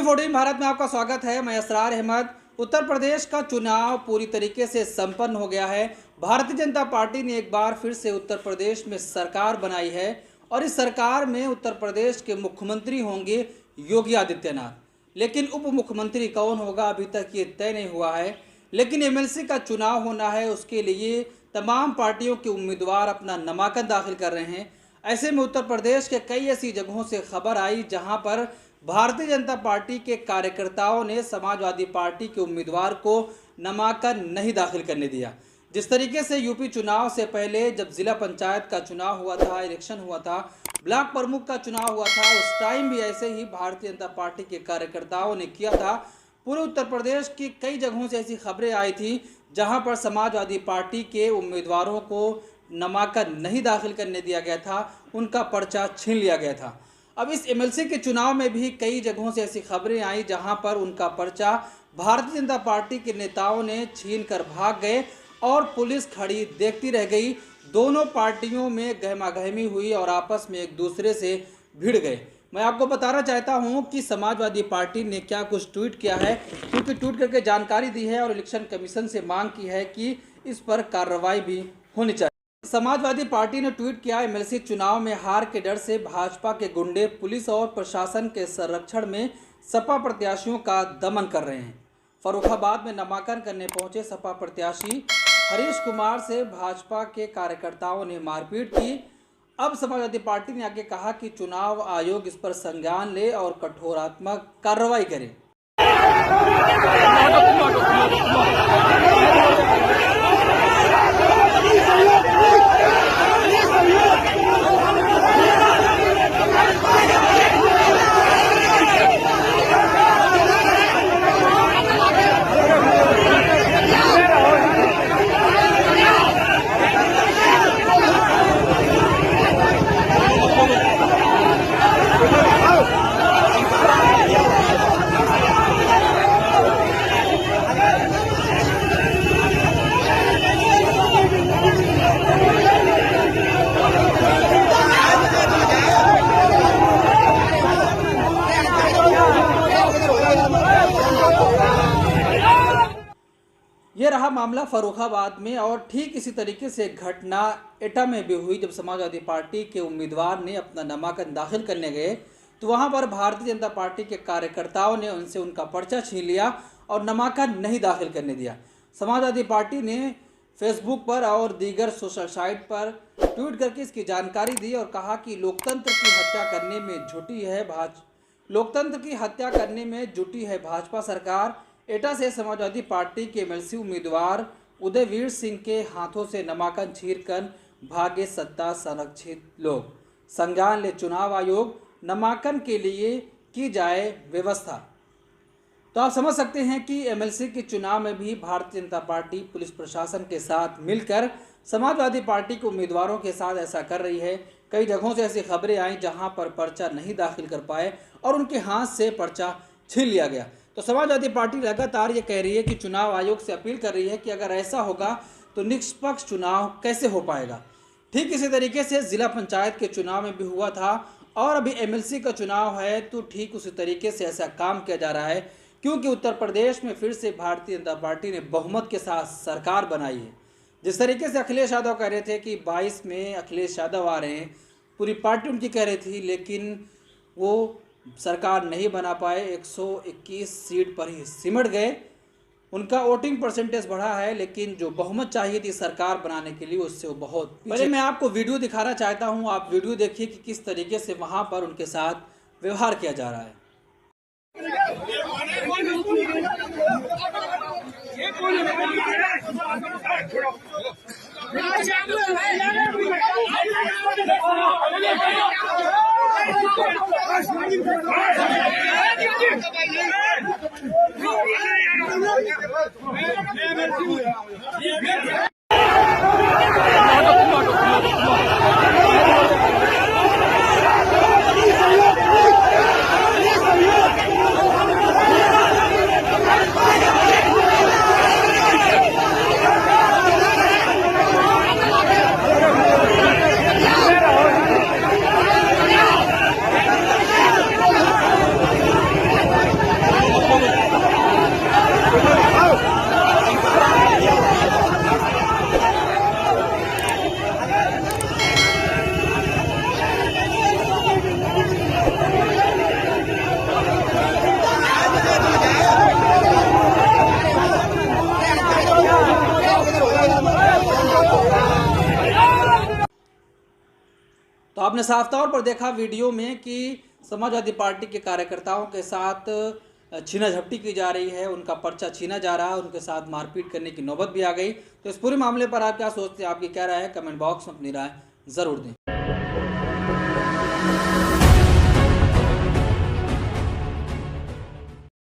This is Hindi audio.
14 भारत में आपका स्वागत है। मैं असरार अहमद। उत्तर प्रदेश का चुनाव पूरी तरीके से संपन्न हो गया है। भारतीय जनता पार्टी ने एक बार फिर से उत्तर प्रदेश में सरकार बनाई है और इस सरकार में उत्तर प्रदेश के मुख्यमंत्री होंगे योगी आदित्यनाथ। लेकिन उप मुख्यमंत्री कौन होगा अभी तक ये तय नहीं हुआ है। लेकिन एमएलसी का चुनाव होना है, उसके लिए तमाम पार्टियों के उम्मीदवार अपना नामांकन दाखिल कर रहे हैं। ऐसे में उत्तर प्रदेश के कई ऐसी जगहों से खबर आई जहां पर भारतीय जनता पार्टी के कार्यकर्ताओं ने समाजवादी पार्टी के उम्मीदवार को नामांकन नहीं दाखिल करने दिया। जिस तरीके से यूपी चुनाव से पहले जब जिला पंचायत का चुनाव हुआ था, इलेक्शन हुआ था, ब्लॉक प्रमुख का चुनाव हुआ था, उस टाइम भी ऐसे ही भारतीय जनता पार्टी के कार्यकर्ताओं ने किया था। पूरे उत्तर प्रदेश की कई जगहों से ऐसी खबरें आई थी जहां पर समाजवादी पार्टी के उम्मीदवारों को नामांकन नहीं दाखिल करने दिया गया था, उनका पर्चा छीन लिया गया था। अब इस एमएलसी के चुनाव में भी कई जगहों से ऐसी खबरें आई जहां पर उनका पर्चा भारतीय जनता पार्टी के नेताओं ने छीन कर भाग गए और पुलिस खड़ी देखती रह गई। दोनों पार्टियों में गहमागहमी हुई और आपस में एक दूसरे से भिड़ गए। मैं आपको बताना चाहता हूं कि समाजवादी पार्टी ने क्या कुछ ट्वीट किया है, क्योंकि ट्वीट करके जानकारी दी है और इलेक्शन कमीशन से मांग की है कि इस पर कार्रवाई भी होनी चाहिए। समाजवादी पार्टी ने ट्वीट किया, एमएलसी चुनाव में हार के डर से भाजपा के गुंडे पुलिस और प्रशासन के संरक्षण में सपा प्रत्याशियों का दमन कर रहे हैं। फर्रुखाबाद में नामांकन करने पहुंचे सपा प्रत्याशी हरीश कुमार से भाजपा के कार्यकर्ताओं ने मारपीट की। अब समाजवादी पार्टी ने आगे कहा कि चुनाव आयोग इस पर संज्ञान ले और कठोरात्मक कार्रवाई करे। ये रहा मामला फर्रुखाबाद में। और ठीक इसी तरीके से घटना एटा में भी हुई। जब समाजवादी पार्टी के उम्मीदवार ने अपना नामांकन दाखिल करने गए तो वहां पर भारतीय जनता पार्टी के कार्यकर्ताओं ने उनसे उनका पर्चा छीन लिया और नामांकन नहीं दाखिल करने दिया। समाजवादी पार्टी ने फेसबुक पर और दीगर सोशल साइट पर ट्वीट करके इसकी जानकारी दी और कहा कि लोकतंत्र की हत्या करने में जुटी है भाजपा सरकार। एटा से समाजवादी पार्टी के एमएलसी उम्मीदवार उदयवीर सिंह के हाथों से नामांकन छीनकर भागे सत्ता संरक्षित लोग। संज्ञान ले चुनाव आयोग, नामांकन के लिए की जाए व्यवस्था। तो आप समझ सकते हैं कि एमएलसी के चुनाव में भी भारतीय जनता पार्टी पुलिस प्रशासन के साथ मिलकर समाजवादी पार्टी के उम्मीदवारों के साथ ऐसा कर रही है। कई जगहों से ऐसी खबरें आई जहां पर पर्चा नहीं दाखिल कर पाए और उनके हाथ से पर्चा छीन लिया गया। तो समाजवादी पार्टी लगातार ये कह रही है कि चुनाव आयोग से अपील कर रही है कि अगर ऐसा होगा तो निष्पक्ष चुनाव कैसे हो पाएगा। ठीक इसी तरीके से जिला पंचायत के चुनाव में भी हुआ था और अभी एमएलसी का चुनाव है तो ठीक उसी तरीके से ऐसा काम किया जा रहा है, क्योंकि उत्तर प्रदेश में फिर से भारतीय जनता पार्टी ने बहुमत के साथ सरकार बनाई है। जिस तरीके से अखिलेश यादव कह रहे थे कि 22 में अखिलेश यादव आ रहे हैं, पूरी पार्टी उनकी कह रही थी, लेकिन वो सरकार नहीं बना पाए, 121 सीट पर ही सिमट गए। उनका वोटिंग परसेंटेज बढ़ा है, लेकिन जो बहुमत चाहिए थी सरकार बनाने के लिए उससे वो बहुत पहले। मैं आपको वीडियो दिखाना चाहता हूं, आप वीडियो देखिए कि किस तरीके से वहां पर उनके साथ व्यवहार किया जा रहा है। आपने साफ तौर पर देखा वीडियो में कि समाजवादी पार्टी के कार्यकर्ताओं के साथ छीना झपटी की जा रही है, उनका पर्चा छीना जा रहा है, उनके साथ मारपीट करने की नौबत भी आ गई। तो इस पूरे मामले पर आप क्या सोचते हैं, आपकी क्या राय है? कमेंट बॉक्स में अपनी राय ज़रूर दें।